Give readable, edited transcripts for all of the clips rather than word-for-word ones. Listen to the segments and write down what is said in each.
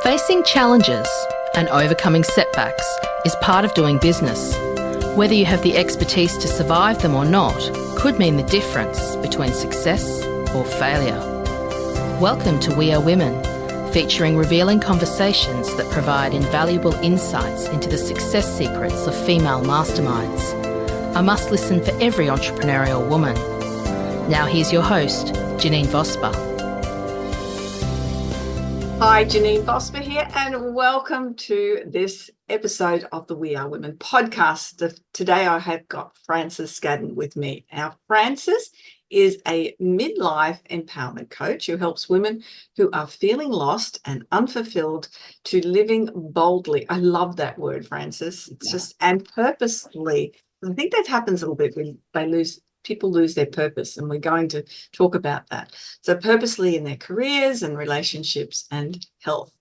Facing challenges and overcoming setbacks is part of doing business. Whether you have the expertise to survive them or not could mean the difference between success or failure. Welcome to We Are Women, featuring revealing conversations that provide invaluable insights into the success secrets of female masterminds. A must-listen for every entrepreneurial woman. Now here's your host, Janine Vosper. Hi, Janine Vosper here, and welcome to this episode of the We Are Women podcast. Today I have got Frances Scadden with me. Now, Frances is a midlife empowerment coach who helps women who are feeling lost and unfulfilled to living boldly. I love that word, Frances. It's just, and purposely. I think that happens a little bit when people lose their purpose, and we're going to talk about that. So purposely in their careers and relationships and health.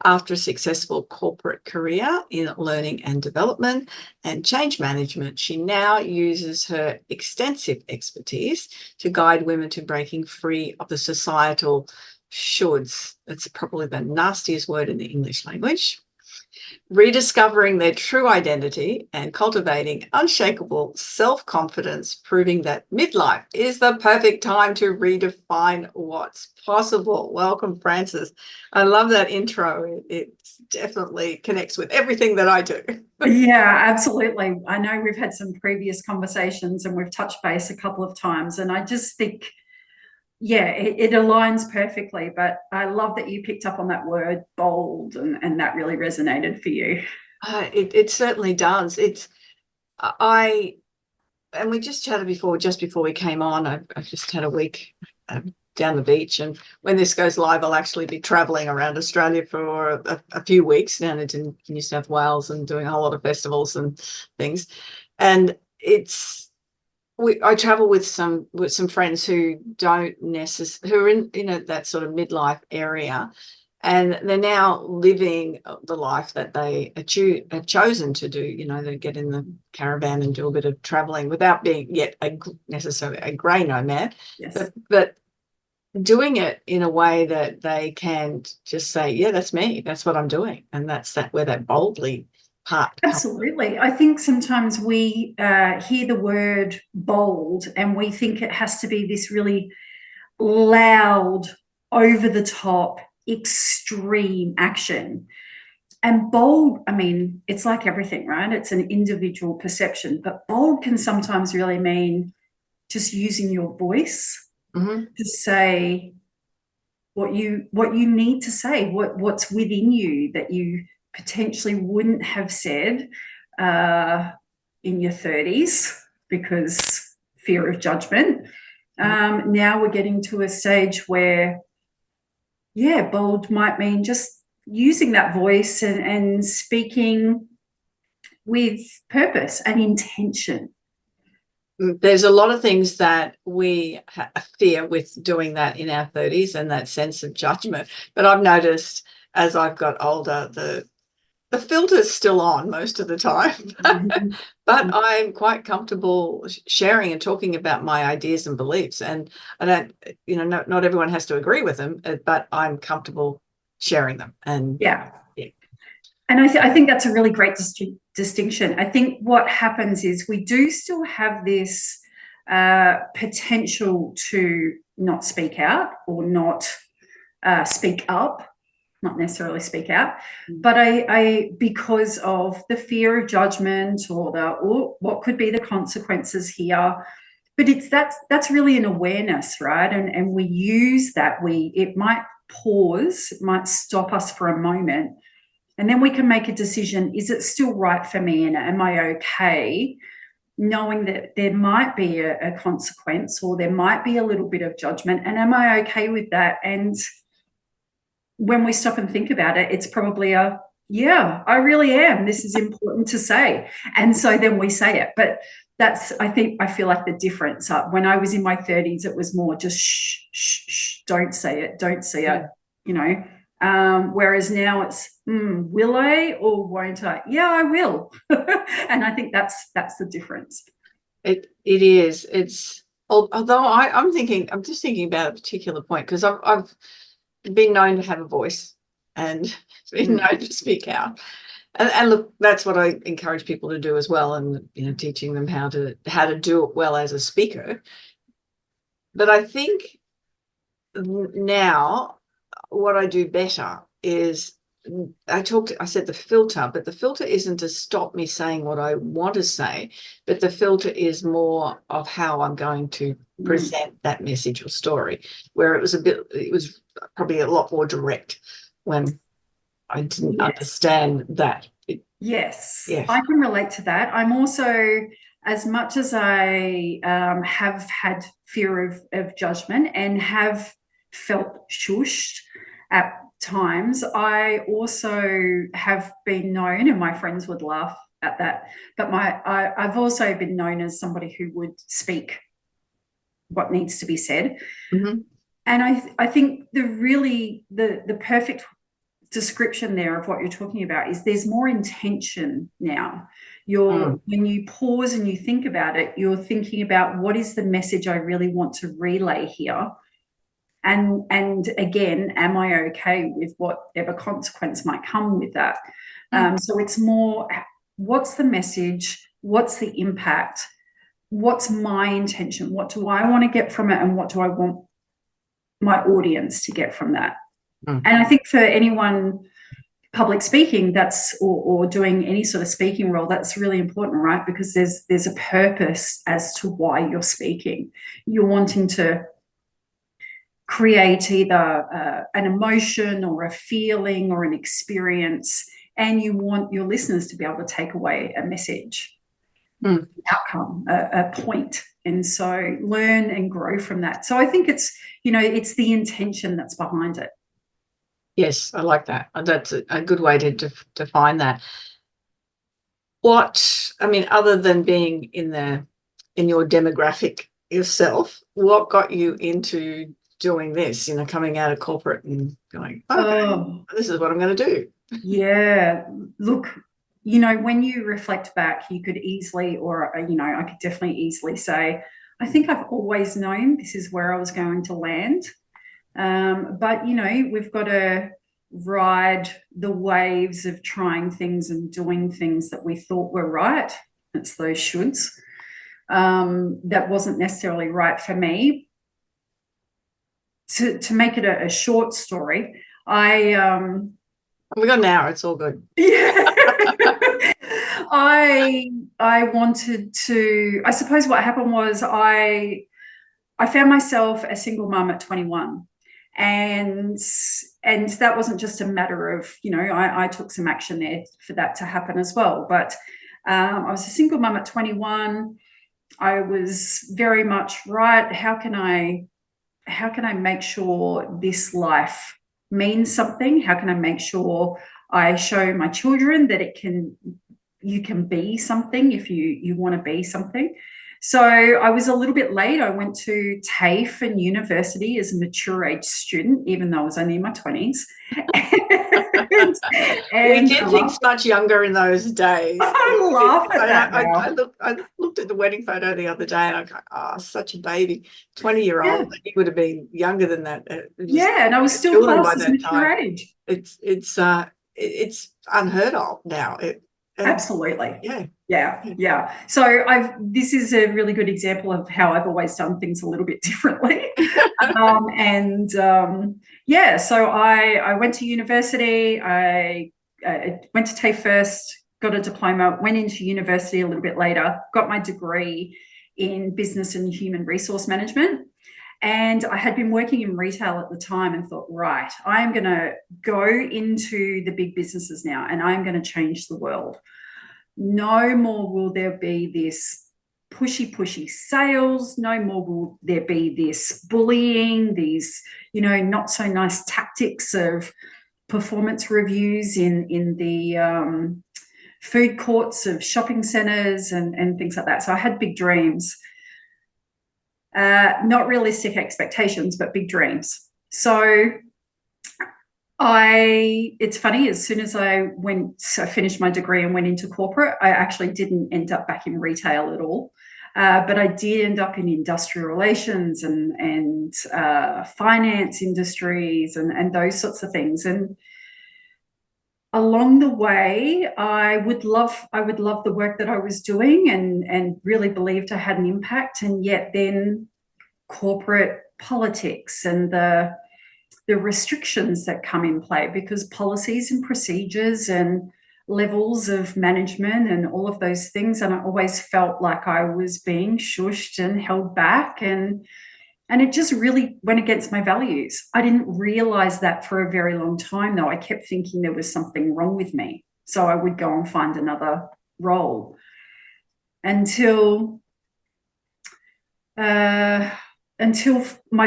After a successful corporate career in learning and development and change management, she now uses her extensive expertise to guide women to breaking free of the societal shoulds. It's probably the nastiest word in the English language. Rediscovering their true identity and cultivating unshakable self-confidence, proving that midlife is the perfect time to redefine what's possible. Welcome, Frances. I love that intro. It definitely connects with everything that I do. Yeah, absolutely. I know we've had some previous conversations and we've touched base a couple of times, and I just think it aligns perfectly, but I love that you picked up on that word bold, and that really resonated for you. It certainly does. And we just chatted just before we came on. I just had a week down the beach, and when this goes live, I'll actually be traveling around Australia for a few weeks down into New South Wales and doing a whole lot of festivals and things. And I travel with some friends who don't necessarily, who are in that sort of midlife area, and they're now living the life that they have chosen to do. They get in the caravan and do a bit of traveling without being yet necessarily a grey nomad, Yes. but doing it in a way that they can just say, yeah, that's me, that's what I'm doing, and that's where that boldly part. Absolutely. I think sometimes we hear the word bold and we think it has to be this really loud, over the top, extreme action. And bold, I mean, it's like everything, right? It's an individual perception, but bold can sometimes really mean just using your voice to say what you need to say, what's within you that you potentially wouldn't have said in your 30s because fear of judgment. Now we're getting to a stage where, bold might mean just using that voice and speaking with purpose and intention. There's a lot of things that we fear with doing that in our 30s, and that sense of judgment. But I've noticed as I've got older, the filter's still on most of the time, but I'm quite comfortable sharing and talking about my ideas and beliefs. And I don't, not everyone has to agree with them, but I'm comfortable sharing them. And And I think that's a really great distinction. I think what happens is we do still have this potential to not speak out or not speak up, not necessarily speak out, but I because of the fear of judgment or what could be the consequences here. But that's really an awareness, right? And we use that. It might pause, it might stop us for a moment. And then we can make a decision, is it still right for me? And am I okay knowing that there might be a consequence or there might be a little bit of judgment? And am I okay with that? And when we stop and think about it, it's probably I really am. This is important to say. And so then we say it. But I feel like the difference. When I was in my 30s, it was more just shh, shh, shh, don't say it, don't see it, whereas now it's, will I or won't I? Yeah, I will. And I think that's the difference. It is. It's, although I'm just thinking about a particular point, because I've been known to have a voice and being known to speak out. And look, that's what I encourage people to do as well, and teaching them how to do it well as a speaker. But I think now what I do better is I said the filter, but the filter isn't to stop me saying what I want to say, but the filter is more of how I'm going to present that message or story, where it was probably a lot more direct when I didn't understand that. Yes, Yes. I can relate to that. I'm also, as much as I have had fear of judgment and have felt shushed at times, I also have been known, and my friends would laugh at that, but I've also been known as somebody who would speak what needs to be said. Mm-hmm. And I think the perfect description there of what you're talking about is there's more intention now. When you pause and you think about it, you're thinking about what is the message I really want to relay here, and again, am I okay with whatever consequence might come with that? So it's more, what's the message, what's the impact, what's my intention, what do I want to get from it, and what do I want my audience to get from that? And I think for anyone public speaking, or doing any sort of speaking role, that's really important, right? Because there's a purpose as to why you're speaking. You're wanting to create either an emotion or a feeling or an experience, and you want your listeners to be able to take away a message, outcome, a point, and so learn and grow from that. So I think it's the intention that's behind it. Yes, I like that. That's a good way to define that. Other than being in your demographic yourself, what got you into doing this, coming out of corporate and going, okay, this is what I'm going to do? Yeah. Look, when you reflect back, you could easily, I could definitely easily say, I think I've always known this is where I was going to land. But we've got to ride the waves of trying things and doing things that we thought were right. It's those shoulds. That wasn't necessarily right for me. To make it a short story, we got an hour. It's all good. Yeah. I wanted to. I suppose what happened was I found myself a single mum at 21. And that wasn't just a matter of, I took some action there for that to happen as well. But I was a single mum at 21. I was very much, right, how can I make sure this life means something? How can I make sure I show my children that you can be something if you want to be something? So I was a little bit late. I went to TAFE and university as a mature age student, even though I was only in my 20s. We did things much younger in those days. I laugh at that now. I looked at the wedding photo the other day and I go, such a baby, 20-year-old. Yeah. He would have been younger than that. And I was still classed as mature age. It's unheard of now. Absolutely. Yeah. So this is a really good example of how I've always done things a little bit differently. So I went to university. I went to TAFE first, got a diploma, went into university a little bit later, got my degree in business and human resource management. And I had been working in retail at the time and thought, right, I'm going to go into the big businesses now and I'm going to change the world. No more will there be this pushy sales. No more will there be this bullying, these, not so nice tactics of performance reviews in the food courts of shopping centres and things like that. So I had big dreams. Not realistic expectations, but big dreams. So it's funny, as soon as I finished my degree and went into corporate, I actually didn't end up back in retail at all. But I did end up in industrial relations and finance industries and those sorts of things. And along the way, I would love the work that I was doing and really believed I had an impact. And yet then corporate politics and the restrictions that come in play, because policies and procedures and levels of management and all of those things, and I always felt like I was being shushed and held back, and it just really went against my values. I didn't realize that for a very long time, though. I kept thinking there was something wrong with me, so I would go and find another role until my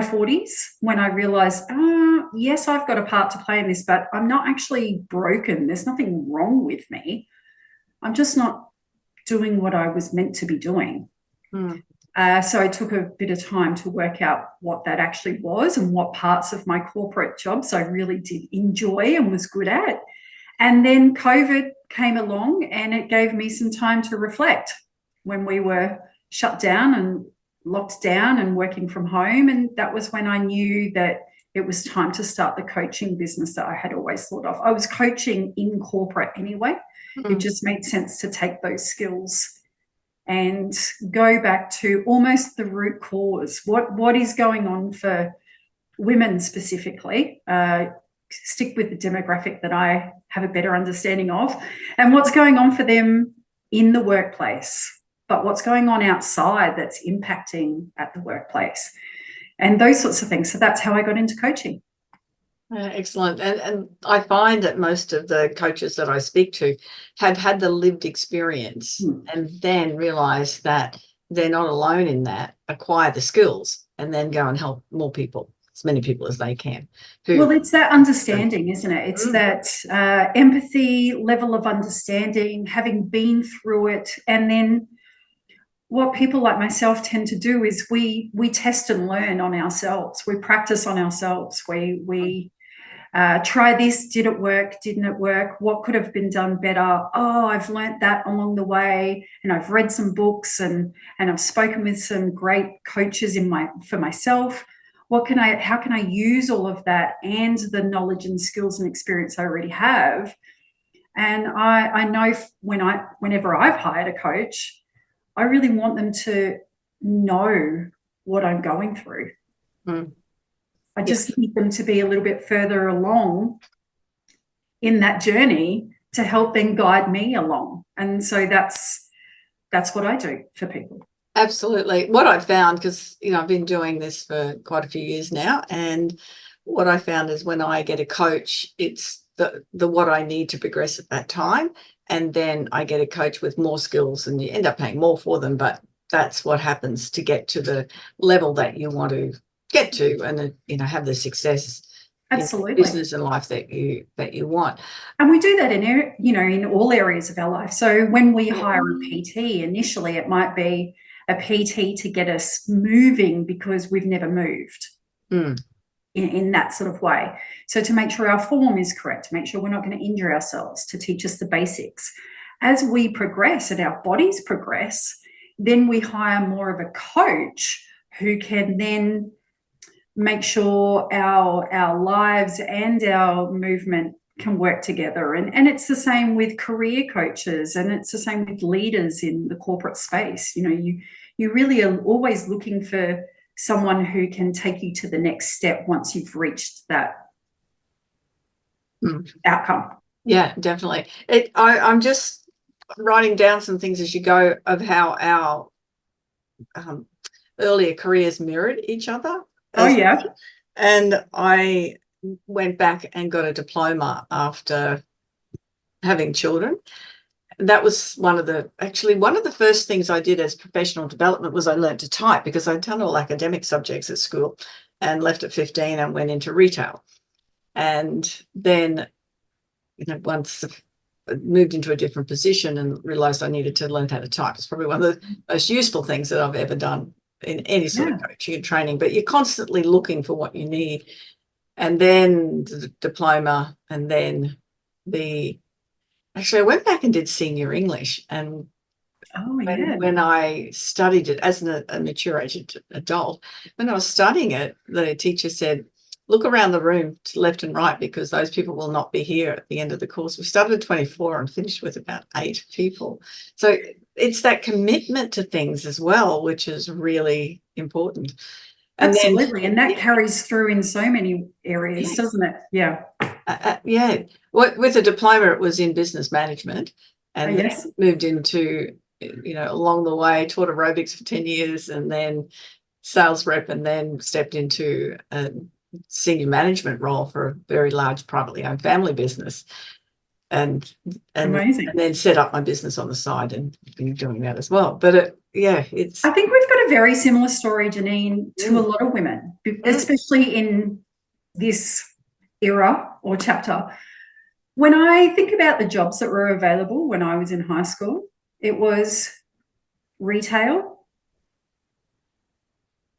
40s, when I realized, yes, I've got a part to play in this, but I'm not actually broken. There's nothing wrong with me. I'm just not doing what I was meant to be doing. So I took a bit of time to work out what that actually was and what parts of my corporate jobs I really did enjoy and was good at. And then COVID came along and it gave me some time to reflect when we were shut down and locked down and working from home. And that was when I knew that it was time to start the coaching business that I had always thought of. I was coaching in corporate anyway. It just made sense to take those skills and go back to almost the root cause. What is going on for women specifically? Stick with the demographic that I have a better understanding of, and what's going on for them in the workplace, but what's going on outside that's impacting at the workplace, and those sorts of things. So that's how I got into coaching. Excellent. And I find that most of the coaches that I speak to have had the lived experience and then realize that they're not alone in that, acquire the skills, and then go and help more people, as many people as they can. Well, it's that understanding, isn't it? It's that empathy, level of understanding, having been through it. And then what people like myself tend to do is we test and learn on ourselves. We practice on ourselves. We try this. Did it work? Didn't it work? What could have been done better? Oh, I've learnt that along the way, and I've read some books and I've spoken with some great coaches for myself. How can I use all of that and the knowledge and skills and experience I already have? And I know whenever I've hired a coach, I really want them to know what I'm going through. I just need them to be a little bit further along in that journey to help then guide me along. And so that's what I do for people. Absolutely. What I've found, because I've been doing this for quite a few years now, and what I found is when I get a coach, it's the what I need to progress at that time, and then I get a coach with more skills, and you end up paying more for them, but that's what happens to get to the level that you want to get to, and have the success, absolutely, in business and life that you want. And we do that in all areas of our life. So when we hire a PT, initially it might be a PT to get us moving because we've never moved in that sort of way. So to make sure our form is correct, to make sure we're not going to injure ourselves, to teach us the basics. As we progress and our bodies progress, then we hire more of a coach who can then make sure our lives and our movement can work together. And it's the same with career coaches, and it's the same with leaders in the corporate space. You really are always looking for someone who can take you to the next step once you've reached that outcome. Yeah, definitely. I'm just writing down some things as you go of how our earlier careers mirrored each other. Oh, yeah. And I went back and got a diploma after having children. That was one of the first things I did as professional development was I learned to type, because I'd done all academic subjects at school and left at 15 and went into retail. And then, once I moved into a different position and realized I needed to learn how to type. It's probably one of the most useful things that I've ever done in any sort of coaching and training, but you're constantly looking for what you need. And then the diploma, and then I went back and did senior English. And when I studied it as a mature age adult, when I was studying it, the teacher said, look around the room to left and right, because those people will not be here at the end of the course. We started at 24 and finished with about 8 people. So it's that commitment to things as well, which is really important. And Absolutely. then, and that carries through in so many areas, yes, doesn't it? Yeah. Yeah. With a diploma, it was in business management, and yes. then moved into, along the way, taught aerobics for 10 years, and then sales rep, and then stepped into a senior management role for a very large privately owned family business, and Amazing. and then set up my business on the side and been doing that as well. But it's. I think we've got a very similar story, Janine, to a lot of women, especially in this era or chapter. When I think about the jobs that were available when I was in high school, it was retail,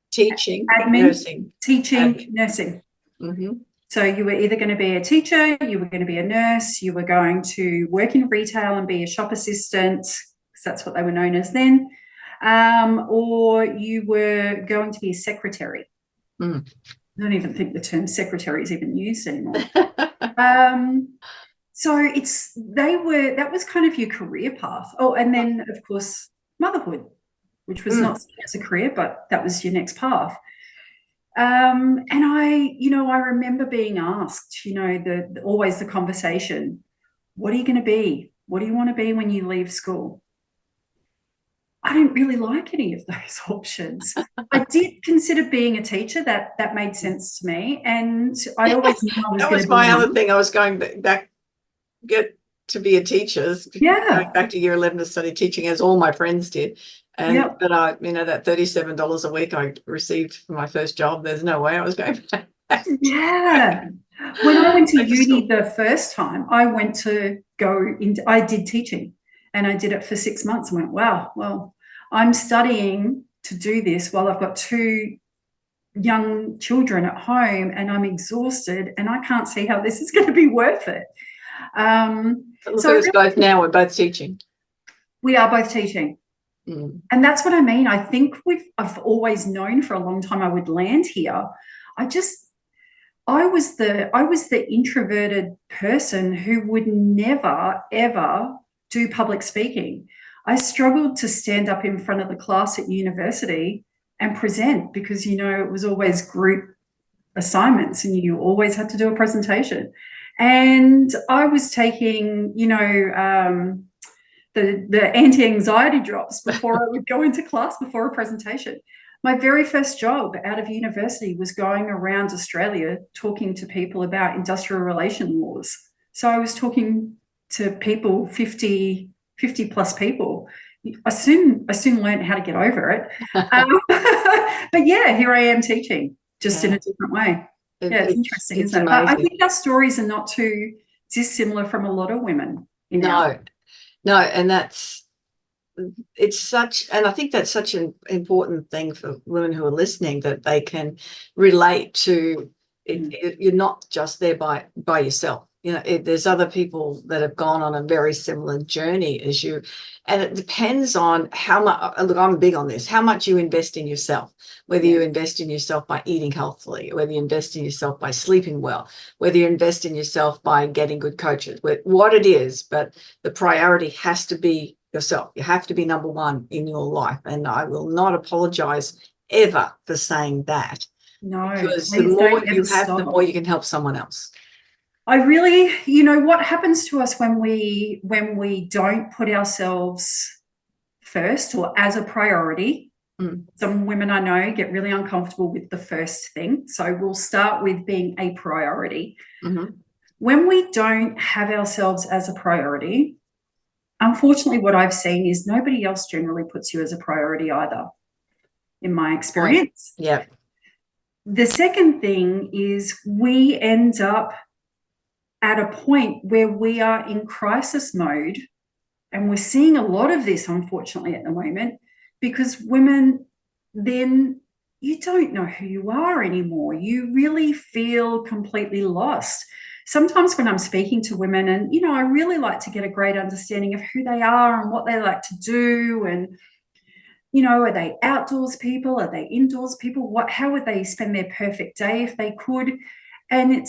Teaching, admin, nursing. teaching, nursing. Mm-hmm. So you were either going to be a teacher, you were going to be a nurse, you were going to work in retail and be a shop assistant, because that's what they were known as then, or you were going to be a secretary. I don't even think the term secretary is even used anymore. So that was kind of your career path. Oh, and then of course motherhood, which was not seen as a career, but that was your next path. And I remember being asked, always the conversation, what are you going to be? What do you want to be when you leave school? I didn't really like any of those options. I did consider being a teacher. That made sense to me. And I always knew I was that going was to be my other thing. I was going back, get to be a teacher. Going back to year 11 to study teaching, as all my friends did. And but that $37 a week I received for my first job, there's no way I was going back. Yeah. When I went to uni the first time, I did teaching, and I did it for 6 months and went, wow, well, I'm studying to do this while I've got 2 young children at home and I'm exhausted and I can't see how this is going to be worth it. Look at us both now, we're both teaching. We are both teaching. And that's what I mean. I think I've always known for a long time I would land here. I was the introverted person who would never, ever do public speaking. I struggled to stand up in front of the class at university and present because, it was always group assignments and you always had to do a presentation. And I was taking, the anti-anxiety drops before I would go into class before a presentation. My very first job out of university was going around Australia talking to people about industrial relation laws. So I was talking to people, 50 plus people. I soon learned how to get over it. But yeah, here I am teaching, just in a different way. It's interesting, isn't it? But I think our stories are not too dissimilar from a lot of women. No, and and I think that's such an important thing for women who are listening, that they can relate to it. You're not just there by yourself. There's other people that have gone on a very similar journey as you, and it depends on how much. Look, I'm big on this. How much you invest in yourself, whether you invest in yourself by eating healthily, whether you invest in yourself by sleeping well, whether you invest in yourself by getting good coaches, what it is. But the priority has to be yourself. You have to be number one in your life, and I will not apologize ever for saying that. No, because the more you have, the more you can help someone else. I really, what happens to us when we don't put ourselves first or as a priority. Some women I know get really uncomfortable with the first thing. So we'll start with being a priority. When we don't have ourselves as a priority, unfortunately, what I've seen is nobody else generally puts you as a priority either, in my experience. Yeah. The second thing is we end up at a point where we are in crisis mode, and we're seeing a lot of this, unfortunately, at the moment, because women, then you don't know who you are anymore. You really feel completely lost. Sometimes when I'm speaking to women, and, I really like to get a great understanding of who they are and what they like to do, and Are they outdoors people? Are they indoors people? How would they spend their perfect day if they could? And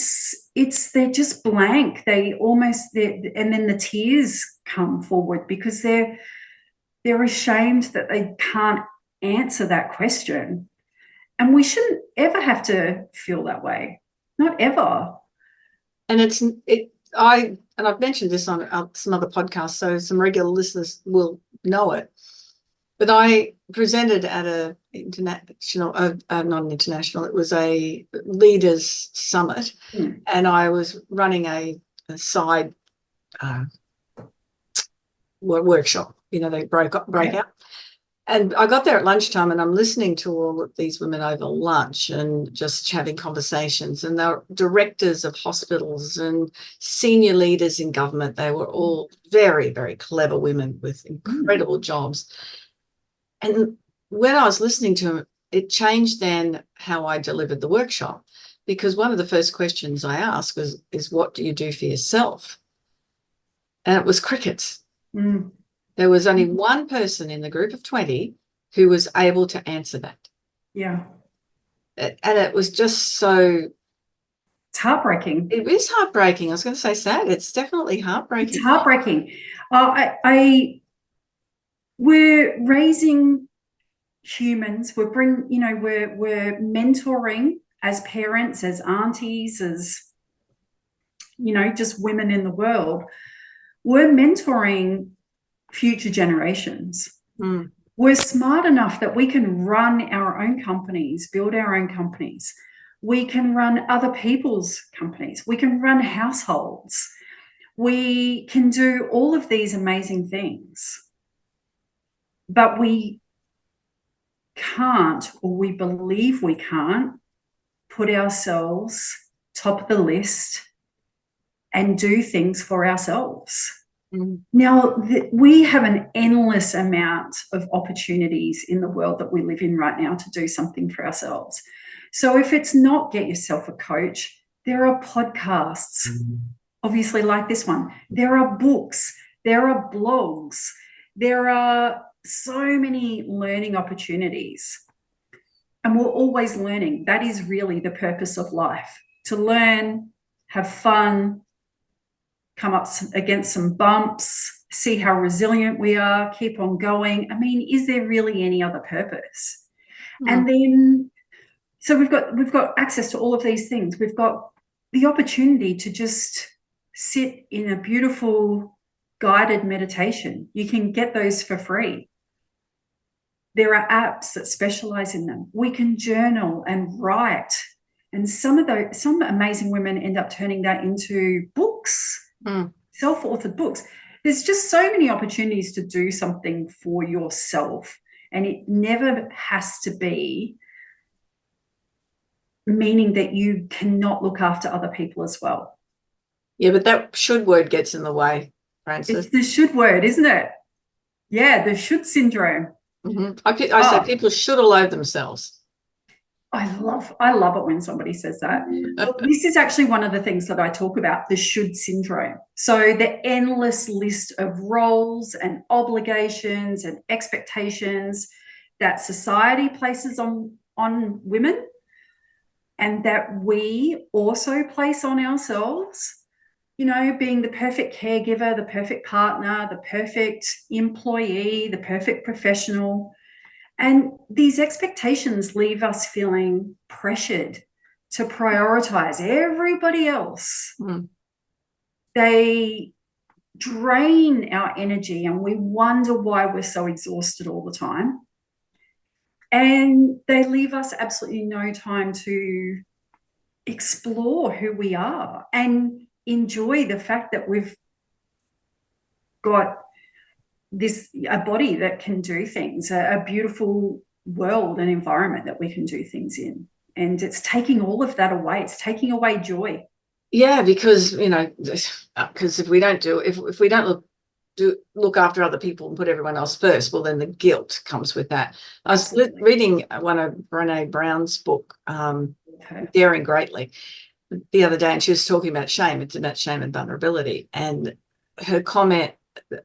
they're just blank. And then the tears come forward because they're ashamed that they can't answer that question. And we shouldn't ever have to feel that way. Not ever. And I've mentioned this on some other podcasts, so some regular listeners will know it. But I presented at a international, not an international, it was a leaders summit, and I was running a side workshop. They break out. And I got there at lunchtime, and I'm listening to all of these women over lunch and just having conversations. And they're directors of hospitals and senior leaders in government. They were all very, very clever women with incredible jobs. And when I was listening to them, it changed then how I delivered the workshop, because one of the first questions I asked is what do you do for yourself? And it was crickets. There was only one person in the group of 20 who was able to answer that. Yeah. And it was just so... It's heartbreaking. It is heartbreaking. I was going to say sad. It's definitely heartbreaking. It's heartbreaking. We're raising humans. We're mentoring as parents, as aunties, as, just women in the world. We're mentoring future generations. We're smart enough that we can run our own companies, build our own companies. We can run other people's companies. We can run households. We can do all of these amazing things. But we can't, or we believe we can't, put ourselves top of the list and do things for ourselves. Now, we have an endless amount of opportunities in the world that we live in right now to do something for ourselves. So if it's not get yourself a coach, there are podcasts, obviously like this one. There are books, there are blogs, there are so many learning opportunities. And we're always learning. That is really the purpose of life, to learn, have fun, come up against some bumps, see how resilient we are, keep on going. I mean, is there really any other purpose? And then, so we've got access to all of these things. We've got the opportunity to just sit in a beautiful guided meditation. You can get those for free. There are apps that specialize in them. We can journal and write. And some amazing women end up turning that into books. Self-authored books. There's just so many opportunities to do something for yourself, and it never has to be meaning that you cannot look after other people as well. Yeah, but that should word gets in the way, Frances. It's the should word, isn't it? Yeah, the should syndrome. I say people should loathe themselves. I love it when somebody says that. This is actually one of the things that I talk about, the should syndrome. So the endless list of roles and obligations and expectations that society places on women, and that we also place on ourselves, being the perfect caregiver, the perfect partner, the perfect employee, the perfect professional. And these expectations leave us feeling pressured to prioritize everybody else. They drain our energy, and we wonder why we're so exhausted all the time. And they leave us absolutely no time to explore who we are and enjoy the fact that we've got a body that can do things, a beautiful world and environment that we can do things in. And it's taking all of that away. It's taking away joy. Yeah, because if we don't look after other people and put everyone else first, well, then the guilt comes with that. I was reading one of Brené Brown's book, Daring Greatly, the other day, and she was talking about shame. It's about shame and vulnerability, and her comment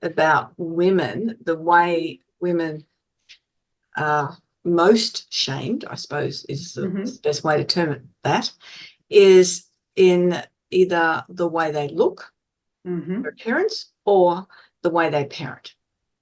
about women, the way women most shamed, I suppose is the Mhm. best way to term it, that is in either the way they look, Mhm. their appearance, or the way they parent.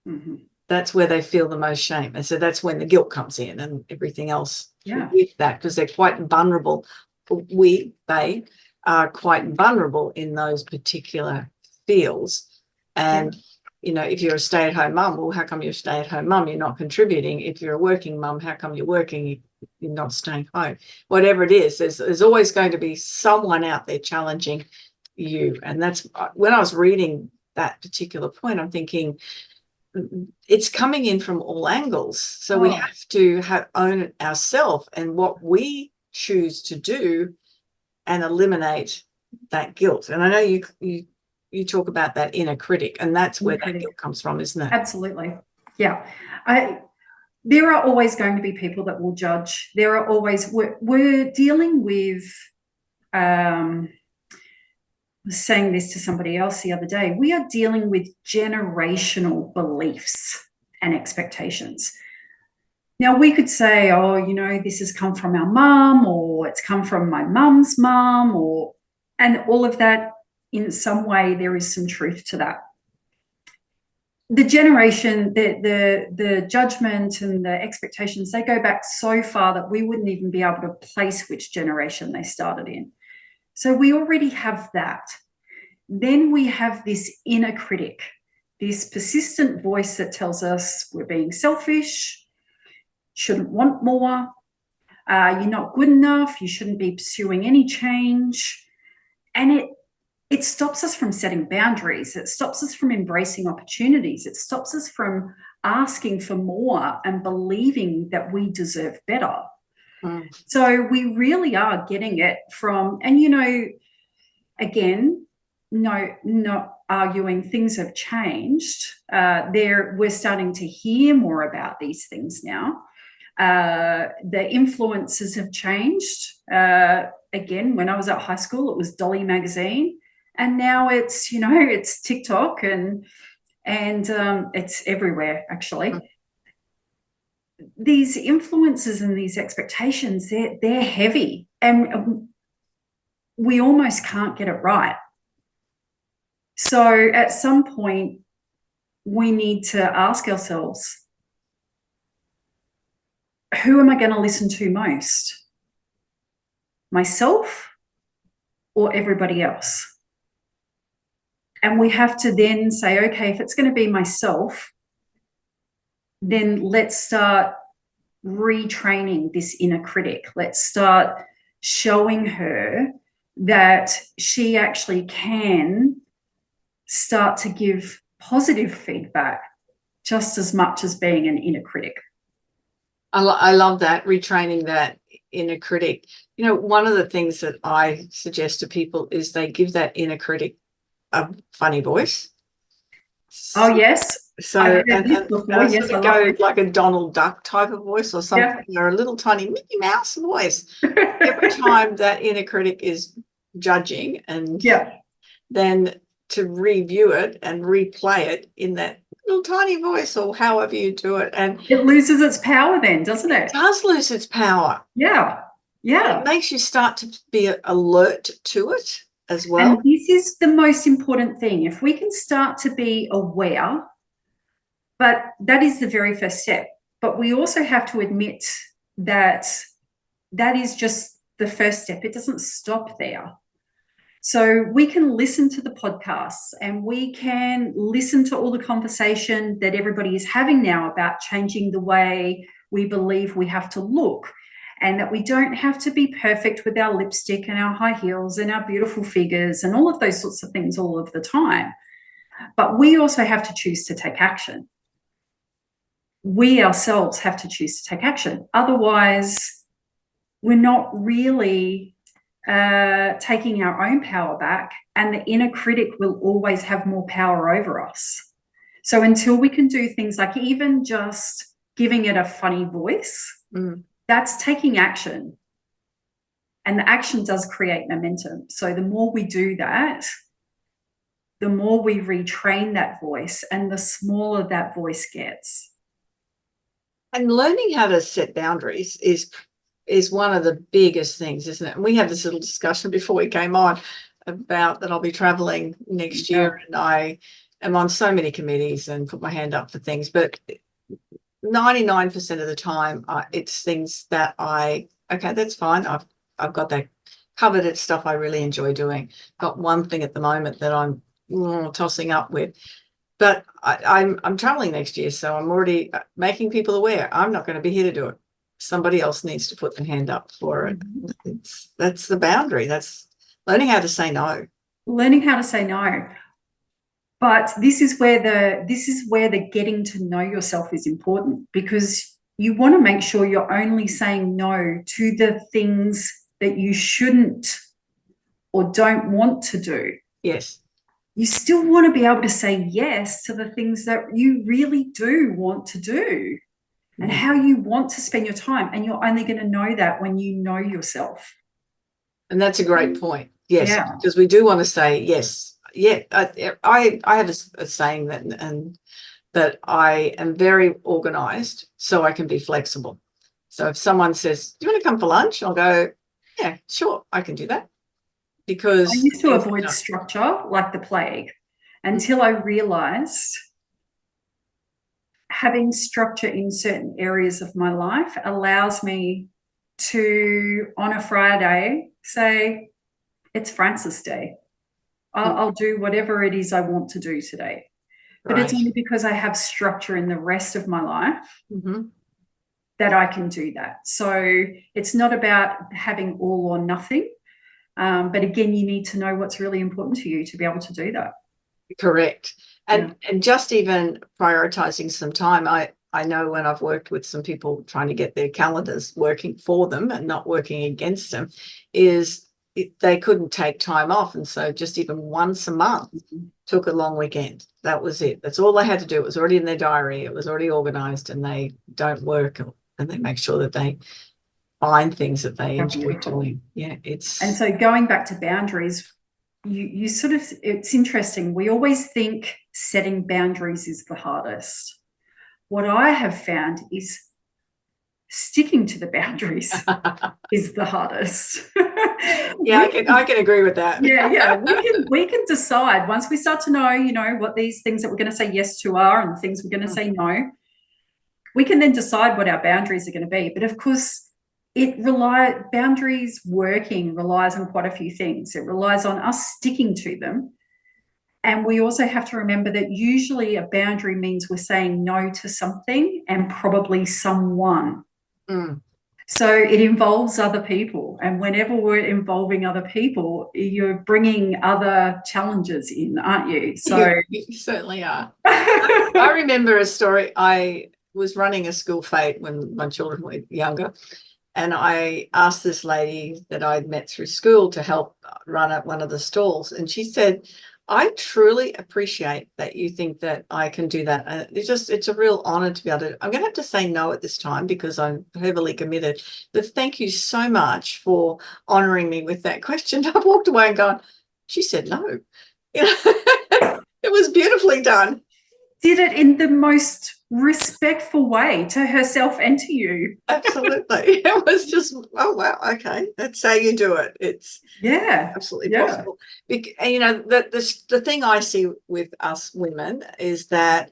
Mhm. That's where they feel the most shame. And so that's when the guilt comes in and everything else with that, because they're quite vulnerable. They are quite vulnerable in those particular fields. And, if you're a stay-at-home mum, well, how come you're a stay-at-home mum? You're not contributing. If you're a working mum, how come you're working? You're not staying home. Whatever it is, there's always going to be someone out there challenging you. And that's when I was reading that particular point, I'm thinking, it's coming in from all angles. So we have to own it ourselves and what we choose to do and eliminate that guilt. And I know you talk about that inner critic, and that's where that guilt comes from, isn't it? Absolutely. Yeah. There are always going to be people that will judge. There are always, we're dealing with, I was saying this to somebody else the other day, we are dealing with generational beliefs and expectations. Now, we could say, this has come from our mum, or it's come from my mum's mum, and all of that, in some way, there is some truth to that. The generation, the judgment and the expectations, they go back so far that we wouldn't even be able to place which generation they started in. So we already have that. Then we have this inner critic, this persistent voice that tells us we're being selfish, shouldn't want more, you're not good enough, you shouldn't be pursuing any change. And it stops us from setting boundaries. It stops us from embracing opportunities. It stops us from asking for more and believing that we deserve better. So we really are getting it from, and again, no, not arguing, things have changed. We're starting to hear more about these things now. The influences have changed. Again, when I was at high school, it was Dolly magazine, and now it's it's TikTok and it's everywhere actually. These influences and these expectations, they're heavy, and we almost can't get it right. So at some point, we need to ask ourselves, who am I going to listen to most? Myself or everybody else? And we have to then say, okay, if it's going to be myself, then let's start retraining this inner critic. Let's start showing her that she actually can start to give positive feedback just as much as being an inner critic. I love that, retraining that inner critic. One of the things that I suggest to people is they give that inner critic a funny voice. Oh, yes. So, and Yes, sort of go like a Donald Duck type of voice or something, or a little tiny Mickey Mouse voice. Every time that inner critic is judging, and then to review it and replay it in that little tiny voice, or however you do it, and it loses its power then, doesn't it? It does lose its power. Yeah. It makes you start to be alert to it as well. And this is the most important thing. If we can start to be aware, but that is the very first step. But we also have to admit that that is just the first step. It doesn't stop there. So we can listen to the podcasts, and we can listen to all the conversation that everybody is having now about changing the way we believe we have to look, and that we don't have to be perfect with our lipstick and our high heels and our beautiful figures and all of those sorts of things all of the time. But we also have to choose to take action. We ourselves have to choose to take action. Otherwise, we're not really taking our own power back, and the inner critic will always have more power over us. So until we can do things like even just giving it a funny voice, that's taking action. And the action does create momentum. So the more we do that, the more we retrain that voice, and the smaller that voice gets. And learning how to set boundaries is one of the biggest things, isn't it? And we had this little discussion before we came on about that I'll be traveling next year, and I am on so many committees and put my hand up for things, but 99% of the time it's things that okay, that's fine. I've got that covered. It's stuff I really enjoy doing. Got one thing at the moment that I'm tossing up with, but I'm traveling next year, so I'm already making people aware I'm not going to be here to do it. Somebody else needs to put their hand up for it. That's the boundary. That's learning how to say no. Learning how to say no. But this is where the getting to know yourself is important, because you want to make sure you're only saying no to the things that you shouldn't or don't want to do. Yes. You still want to be able to say yes to the things that you really do want to do and how you want to spend your time. And you're only going to know that when you know yourself. And that's a great point. Yes, because we do want to say yes. Yeah, I have a saying that I am very organized so I can be flexible. So if someone says, do you want to come for lunch? I'll go, yeah, sure, I can do that. Because I used to avoid structure like the plague until I realized having structure in certain areas of my life allows me to, on a Friday, say, it's Frances Day. I'll do whatever it is I want to do today. But it's only because I have structure in the rest of my life that I can do that. So it's not about having all or nothing. But again, you need to know what's really important to you to be able to do that. Correct. And just even prioritizing some time. I know when I've worked with some people trying to get their calendars working for them and not working against them, they couldn't take time off. And so just even once a month took a long weekend. That was it. That's all they had to do. It was already in their diary. It was already organized, and they don't work, and they make sure that they find things that they enjoy doing. Yeah, and so going back to boundaries, you sort of, it's interesting. We always think setting boundaries is the hardest. What I have found is sticking to the boundaries is the hardest. Yeah, I can agree with that. Yeah. We can decide once we start to know, what these things that we're going to say yes to are and things we're going to say no. We can then decide what our boundaries are going to be. But of course, boundaries working relies on quite a few things. It relies on us sticking to them. And we also have to remember that usually a boundary means we're saying no to something and probably someone. So it involves other people. And whenever we're involving other people, you're bringing other challenges in, aren't you? So you certainly are. I remember a story. I was running a school fete when my children were younger. And I asked this lady that I'd met through school to help run at one of the stalls. And she said, I truly appreciate that you think that I can do that. It's a real honor to be able to. I'm going to have to say no at this time because I'm heavily committed. But thank you so much for honoring me with that question. I walked away and gone, she said no. It was beautifully done. Did it in the most respectful way to herself and to you. Absolutely. It was just, oh, wow, okay, that's how you do it. It's absolutely possible. And, the thing I see with us women is that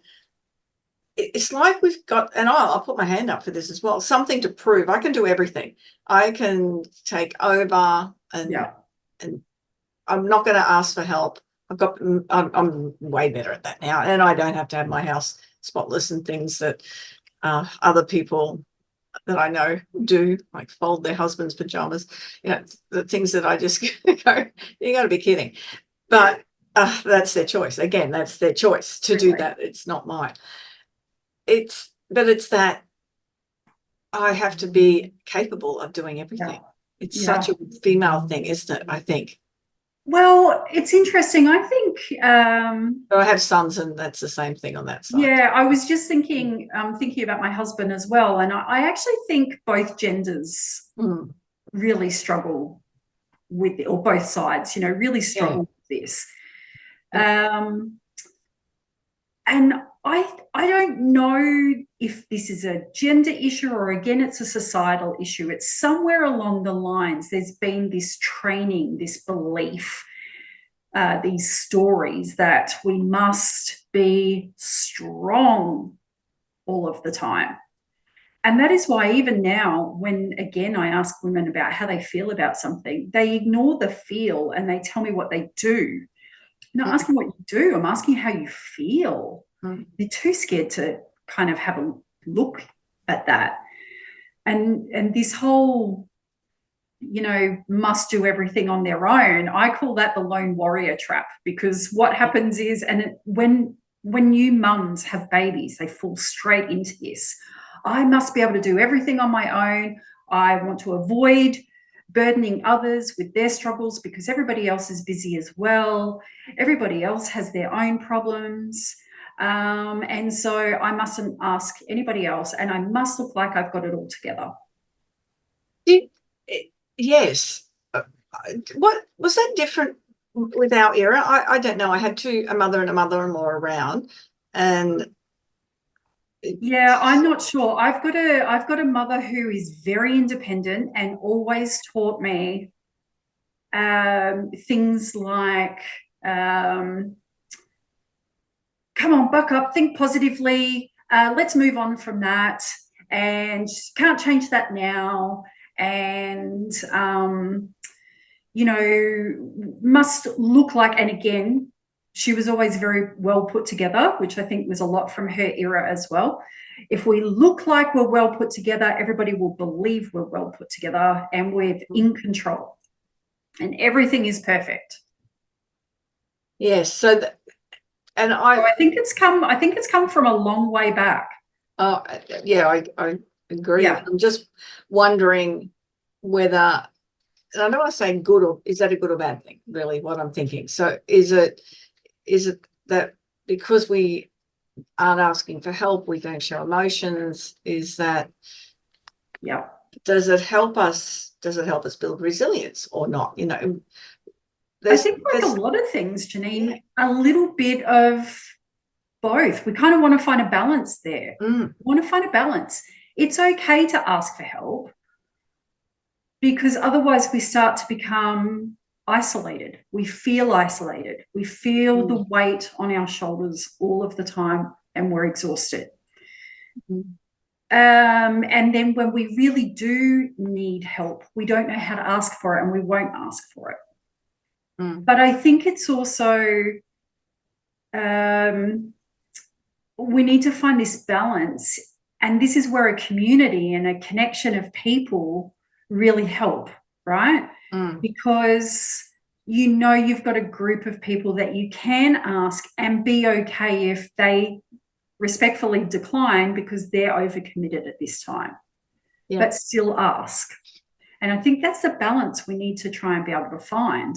it's like we've got, and I'll put my hand up for this as well, something to prove. I can do everything. I can take over and I'm not going to ask for help. I'm way better at that now, and I don't have to have my house spotless and things that other people that I know do, like fold their husband's pajamas. The things that I just go, you got to be kidding. But that's their choice. Again, that's their choice to do that. It's not mine. It's that I have to be capable of doing everything. It's such a female thing, isn't it? I think. Well, it's interesting. I think I have sons, and that's the same thing on that side. Yeah, I was just thinking about my husband as well, and I actually think both genders really struggle with it, or both sides, really struggle with this. And I don't know if this is a gender issue or, again, it's a societal issue. It's somewhere along the lines there's been this training, this belief, these stories that we must be strong all of the time. And that is why even now, when, again, I ask women about how they feel about something, they ignore the feel and they tell me what they do. I'm not asking what you do. I'm asking how you feel. You're too scared to kind of have a look at that. And this whole, must do everything on their own, I call that the lone warrior trap, because what happens is, when new mums have babies, they fall straight into this. I must be able to do everything on my own. I want to avoid burdening others with their struggles because everybody else is busy as well. Everybody else has their own problems. And so I mustn't ask anybody else, and I must look like I've got it all together. Yes. What was that different with our era? I don't know. I had a mother and a mother-in-law around, and yeah, I'm not sure. I've got a mother who is very independent and always taught me things like, come on, buck up, think positively, let's move on from that, and can't change that now, and must look like, and again, she was always very well put together, which I think was a lot from her era as well. If we look like we're well put together, everybody will believe we're well put together and we're in control and everything is perfect. Yes. So I think it's come from a long way back. Oh, yeah, I agree. Yeah. I'm just wondering whether, and I don't want to say good, or is that a good or bad thing, really, what I'm thinking. So is it that because we aren't asking for help, we don't show emotions, is that, yeah, does it help us build resilience or not? I think like a lot of things, Janine, a little bit of both. We kind of want to find a balance there. We want to find a balance. It's okay to ask for help, because otherwise we start to become isolated. We feel isolated. We feel the weight on our shoulders all of the time and we're exhausted. And then when we really do need help, we don't know how to ask for it and we won't ask for it. But I think it's also, we need to find this balance. And this is where a community and a connection of people really help, right? Because you've got a group of people that you can ask and be okay if they respectfully decline because they're overcommitted at this time, but still ask. And I think that's the balance we need to try and be able to find.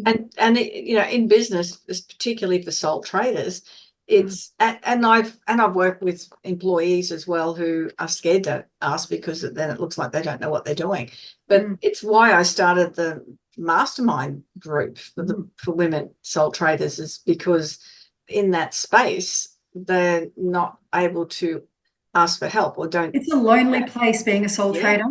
And in business, particularly for sole traders, it's and I've worked with employees as well who are scared to ask because then it looks like they don't know what they're doing. But it's why I started the mastermind group for women sole traders, is because in that space they're not able to ask for help or don't. It's a lonely place being a sole trader.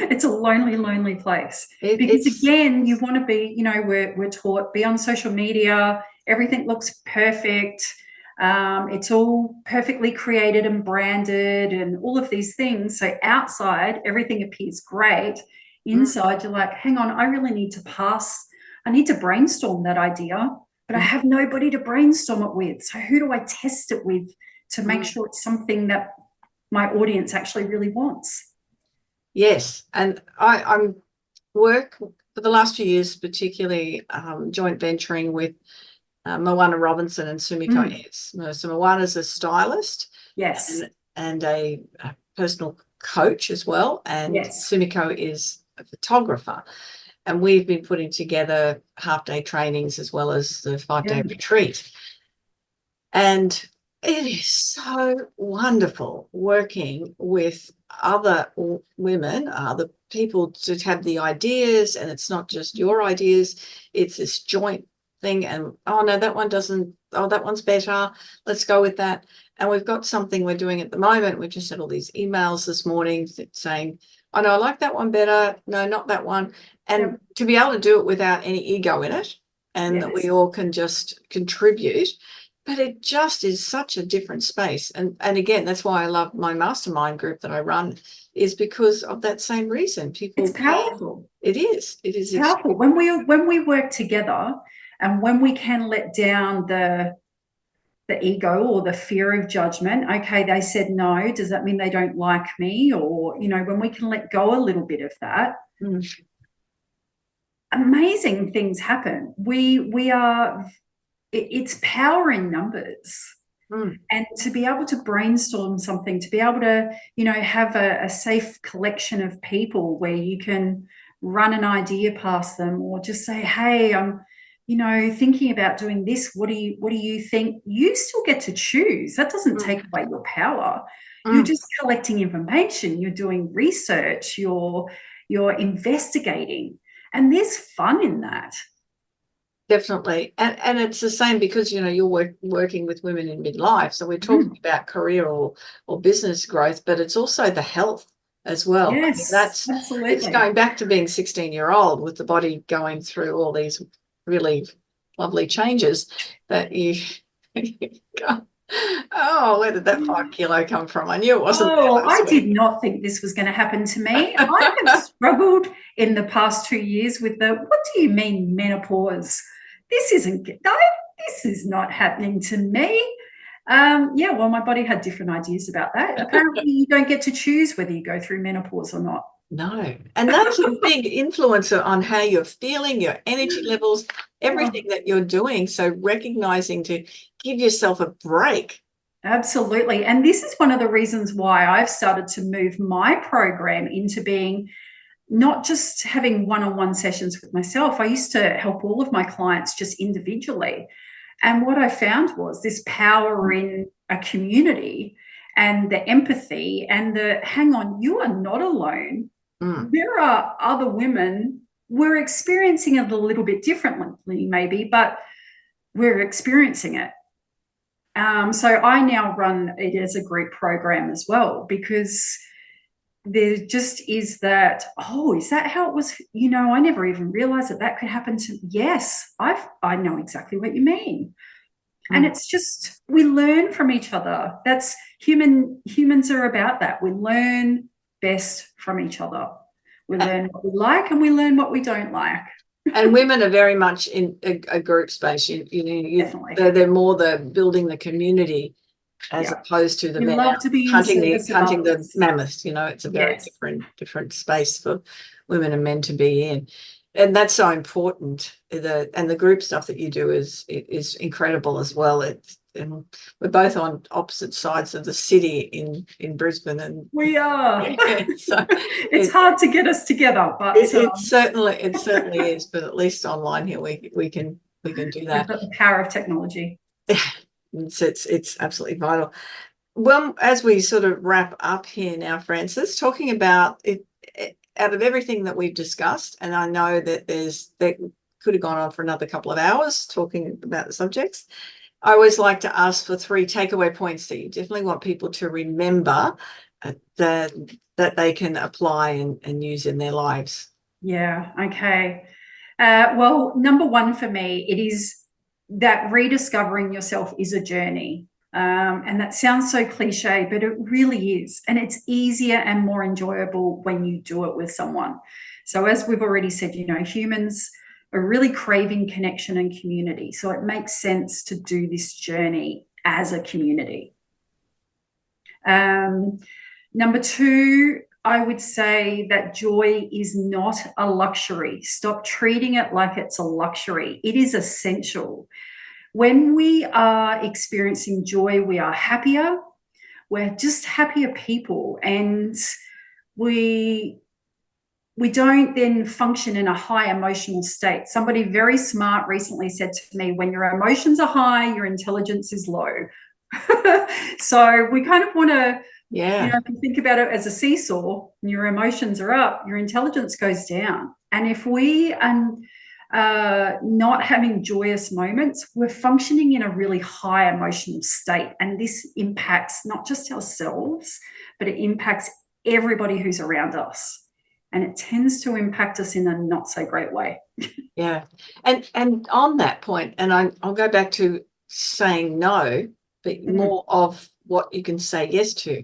It's a lonely place, because again, you want to be, we're taught, be on social media, everything looks perfect, it's all perfectly created and branded and all of these things. So outside everything appears great, inside you're like, hang on, I really need to brainstorm that idea, but I have nobody to brainstorm it with. So who do I test it with to make sure it's something that my audience actually really wants? Yes, and I'm work for the last few years, particularly joint venturing with Moana Robinson and Sumiko S. So Moana's a stylist, yes, and a personal coach as well, and Sumiko is a photographer, and we've been putting together half-day trainings as well as the 5-day retreat, and it is so wonderful working with other women, other people, to have the ideas, and it's not just your ideas, it's this joint thing. And oh no, that one doesn't oh, that one's better. Let's go with that. And we've got something we're doing at the moment. We've just had all these emails this morning saying, oh, no, I like that one better. No, not that one. And to be able to do it without any ego in it, and that we all can just contribute. But it just is such a different space. And again, that's why I love my mastermind group that I run, is because of that same reason. People, it's powerful. It is powerful. When we work together, and when we can let down the ego or the fear of judgment, okay, they said no, does that mean they don't like me? Or, when we can let go a little bit of that, amazing things happen. It's power in numbers. And to be able to brainstorm something, to be able to, have a safe collection of people where you can run an idea past them, or just say, hey, I'm, thinking about doing this. What do you think? You still get to choose. That doesn't take away your power. You're just collecting information. You're doing research. You're investigating. And there's fun in that. Definitely. And it's the same because, you're working with women in midlife. So we're talking about career or business growth, but it's also the health as well. Yes, absolutely. It's going back to being 16-year-old with the body going through all these really lovely changes that you go, oh, where did that 5 kilo come from? I knew it wasn't. I did not think this was going to happen to me. I have struggled in the past 2 years with what do you mean menopause? This is not happening to me. Well, my body had different ideas about that. Apparently, you don't get to choose whether you go through menopause or not. No. And that's a big influencer on how you're feeling, your energy levels, everything that you're doing. So recognizing to give yourself a break. Absolutely. And this is one of the reasons why I've started to move my program into being not just having one-on-one sessions with myself. I used to help all of my clients just individually. And what I found was this power in a community and the empathy and hang on, you are not alone. There are other women. We're experiencing it a little bit differently, maybe, but we're experiencing it. So I now run it as a group program as well, because there just is that, is that how it was? I never even realized that could happen to me. Yes, I know exactly what you mean. And it's just, we learn from each other. That's humans are about that. We learn best from each other. We learn what we like and we learn what we don't like. And women are very much in a group space. Definitely. They're more building the community as opposed to the men love to be hunting the mammoths. It's a very different space for women and men to be in. And that's so important. And the group stuff that you do is incredible as well. And we're both on opposite sides of the city in Brisbane, and we are. So it's hard to get us together, but it certainly is. But at least online here we can do that. We've got the power of technology. It's absolutely vital. Well, as we sort of wrap up here now, Frances, talking about it, out of everything that we've discussed, and I know that that could have gone on for another couple of hours talking about the subjects, I always like to ask for 3 takeaway points that you definitely want people to remember that they can apply and use in their lives. Yeah, okay. Well, number 1 for me, it is that rediscovering yourself is a journey. And that sounds so cliche, but it really is. And it's easier and more enjoyable when you do it with someone. So as we've already said, humans are really craving connection and community. So it makes sense to do this journey as a community. Number 2, I would say that joy is not a luxury. Stop treating it like it's a luxury. It is essential. When we are experiencing joy, we are happier. We're just happier people, and we don't then function in a high emotional state. Somebody very smart recently said to me, when your emotions are high, your intelligence is low. So we kind of want to, if you think about it as a seesaw, and your emotions are up, your intelligence goes down. And if we not having joyous moments, we're functioning in a really high emotional state. And this impacts not just ourselves, but it impacts everybody who's around us. And it tends to impact us in a not so great way. Yeah. And on that point, and I'll go back to saying no, but more of what you can say yes to.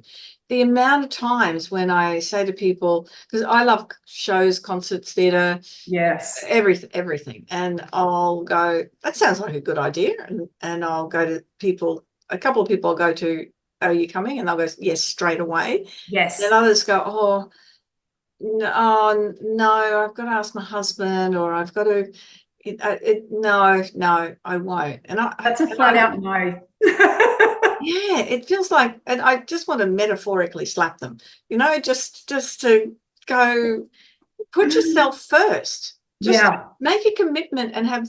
The amount of times when I say to people, because I love shows, concerts, theatre, yes, everything, and I'll go, that sounds like a good idea, and I'll go to people, a couple of people I'll go to, are you coming? And they'll go, yes, straight away. Yes. And others go, oh, no, I've got to ask my husband, or I've got to, no, I won't. And that's a flat out no. Yeah, it feels like, and I just want to metaphorically slap them, just to go, put yourself first. Just make a commitment and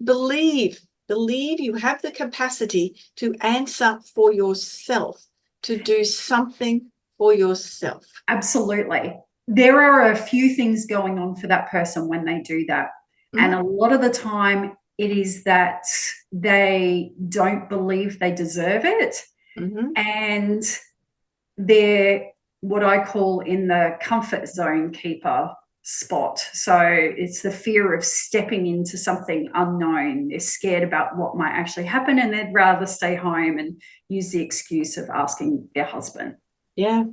believe you have the capacity to answer for yourself, to do something for yourself. Absolutely. There are a few things going on for that person when they do that. And a lot of the time it is that they don't believe they deserve it. And they're what I call in the comfort zone keeper spot. So it's the fear of stepping into something unknown. They're scared about what might actually happen, and they'd rather stay home and use the excuse of asking their husband. Yeah,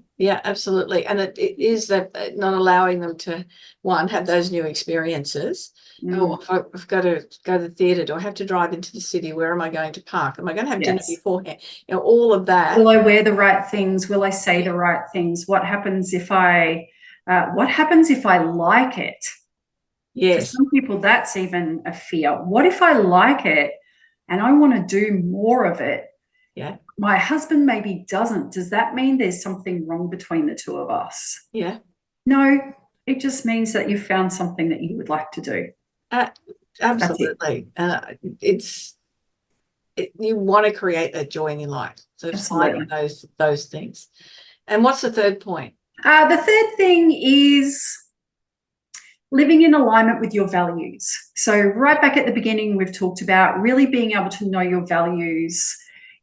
absolutely. And it is that not allowing them to, one, have those new experiences. Oh, if I've got to go to the theatre, do I have to drive into the city? Where am I going to park? Am I going to have dinner beforehand? All of that. Will I wear the right things? Will I say the right things? What happens if I like it? Yes. For some people, that's even a fear. What if I like it and I want to do more of it? Yeah. My husband maybe doesn't. Does that mean there's something wrong between the two of us? Yeah. No, it just means that you've found something that you would like to do. Absolutely. And you want to create that joy in your life. So finding those things. And what's the third point? The third thing is living in alignment with your values. So right back at the beginning, we've talked about really being able to know your values.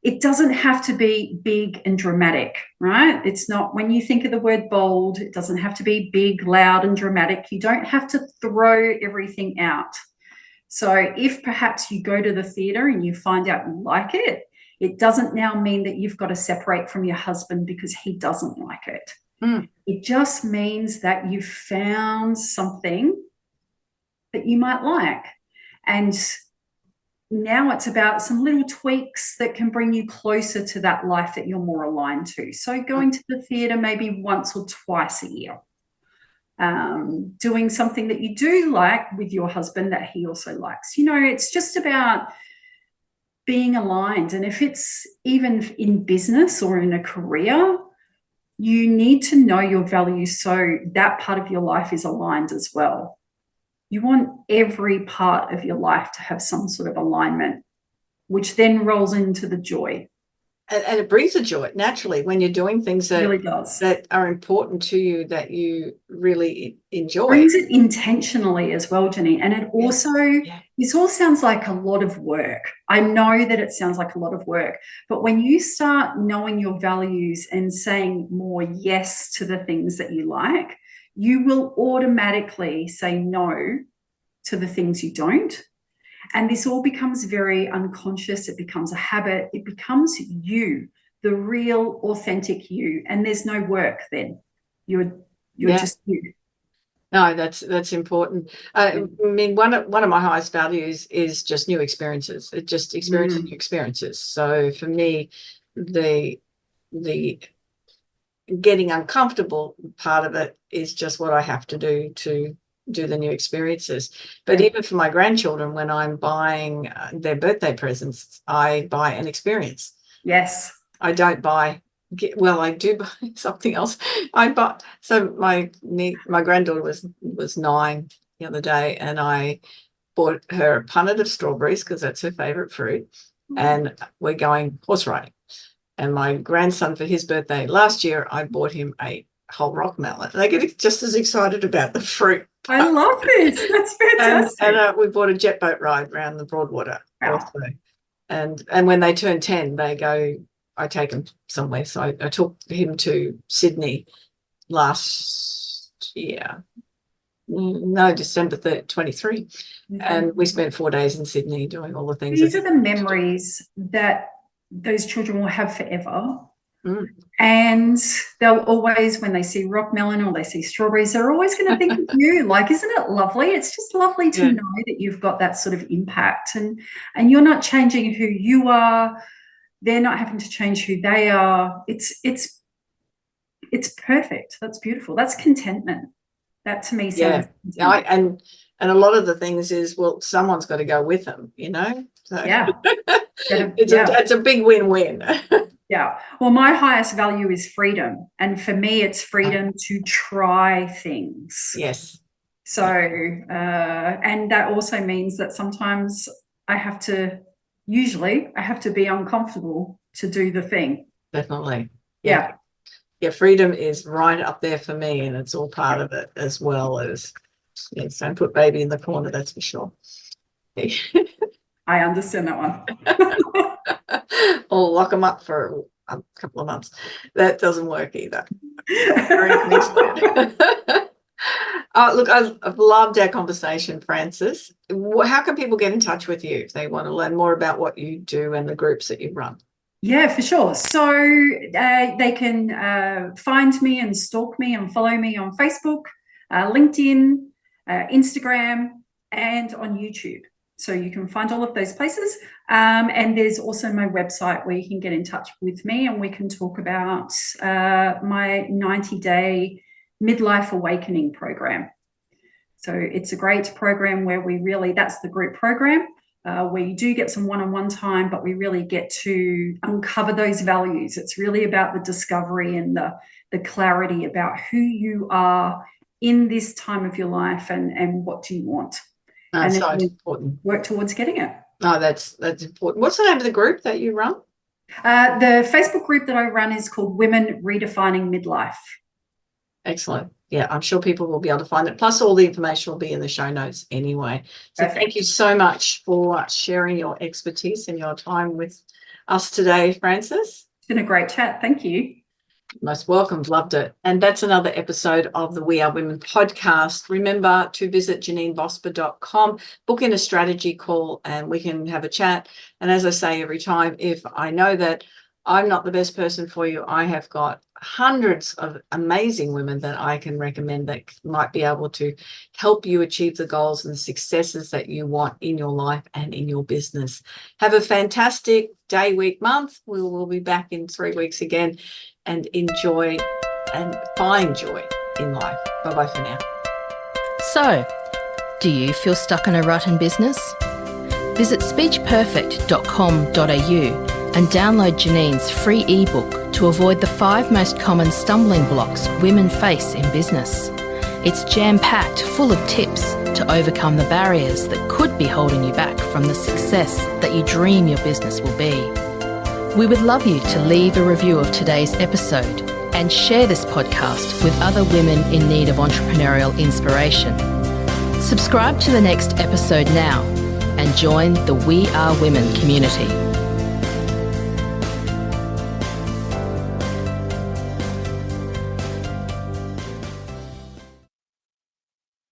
It doesn't have to be big and dramatic, right? It's not, when you think of the word bold, it doesn't have to be big, loud, and dramatic. You don't have to throw everything out. So if perhaps you go to the theatre and you find out you like it, it doesn't now mean that you've got to separate from your husband because he doesn't like it. It just means that you've found something that you might like. And now it's about some little tweaks that can bring you closer to that life that you're more aligned to. So going to the theatre maybe once or twice a year. Doing something that you do like with your husband that he also likes. It's just about being aligned. And if it's even in business or in a career, you need to know your values so that part of your life is aligned as well. You want every part of your life to have some sort of alignment, which then rolls into the joy. And it brings a joy naturally when you're doing things that really does. That are important to you, that you really enjoy. Brings it intentionally as well, Janine. And it also, this all sounds like a lot of work. I know that it sounds like a lot of work, but when you start knowing your values and saying more yes to the things that you like, you will automatically say no to the things you don't. And this all becomes very unconscious. It becomes a habit. It becomes you, the real, authentic you. And there's no work then. You're just you. No, that's important. I mean, one of my highest values is just new experiences. It just experiencing new experiences. So for me, the getting uncomfortable part of it is just what I have to do to do the new experiences. But even for my grandchildren, when I'm buying their birthday presents, I buy an experience. Yes. I don't buy, I do buy something else. So my granddaughter was 9 the other day, and I bought her a punnet of strawberries because that's her favorite fruit, and we're going horse riding. And my grandson, for his birthday last year, I bought him a whole rock melon. They get just as excited about the fruit I love this. That's fantastic. And we bought a jet boat ride around the Broadwater also. And when they turn 10, they go, I take them somewhere. So I took him to Sydney last year. No, December 23. And we spent 4 days in Sydney doing all the things. These are the memories that those children will have forever. Mm. And they'll always, when they see rock melon or they see strawberries, they're always going to think of you. Like, isn't it lovely? It's just lovely to know that you've got that sort of impact, and you're not changing who you are. They're not having to change who they are. It's perfect. That's beautiful. That's contentment. That to me sounds and a lot of the things is, well, someone's got to go with them, So it's a big win-win. Yeah. Well, my highest value is freedom. And for me, it's freedom to try things. Yes. So, and that also means that sometimes I have to be uncomfortable to do the thing. Definitely. Yeah. Yeah, freedom is right up there for me, and it's all part of it, as well as, don't put baby in the corner, that's for sure. I understand that one. Or lock them up for a couple of months. That doesn't work either. Look, I've loved our conversation, Frances. How can people get in touch with you if they want to learn more about what you do and the groups that you run? Yeah, for sure. So they can find me and stalk me and follow me on Facebook, LinkedIn, Instagram, and on YouTube. So you can find all of those places. And there's also my website where you can get in touch with me, and we can talk about my 90-day Midlife Awakening program. So it's a great program where that's the group program. Where you do get some one-on-one time, but we really get to uncover those values. It's really about the discovery and the clarity about who you are in this time of your life and what do you want. That's so important. Work towards getting it. Oh, that's important. What's the name of the group that you run? The Facebook group that I run is called Women Redefining Midlife. Excellent. Yeah, I'm sure people will be able to find it. Plus, all the information will be in the show notes anyway. So Thank you so much for sharing your expertise and your time with us today, Frances. It's been a great chat. Thank you. Most welcome. Loved it. And that's another episode of the We Are Women podcast. Remember to visit JanineVosper.com, book in a strategy call, and we can have a chat. And as I say every time, if I know that I'm not the best person for you, I have got hundreds of amazing women that I can recommend that might be able to help you achieve the goals and the successes that you want in your life and in your business. Have a fantastic day, week, month. We will be back in 3 weeks again, and enjoy and find joy in life. Bye-bye for now. So, do you feel stuck in a rut in business? Visit speechperfect.com.au and download Janine's free ebook to avoid the 5 most common stumbling blocks women face in business. It's jam-packed full of tips to overcome the barriers that could be holding you back from the success that you dream your business will be. We would love you to leave a review of today's episode and share this podcast with other women in need of entrepreneurial inspiration. Subscribe to the next episode now and join the We Are Women community.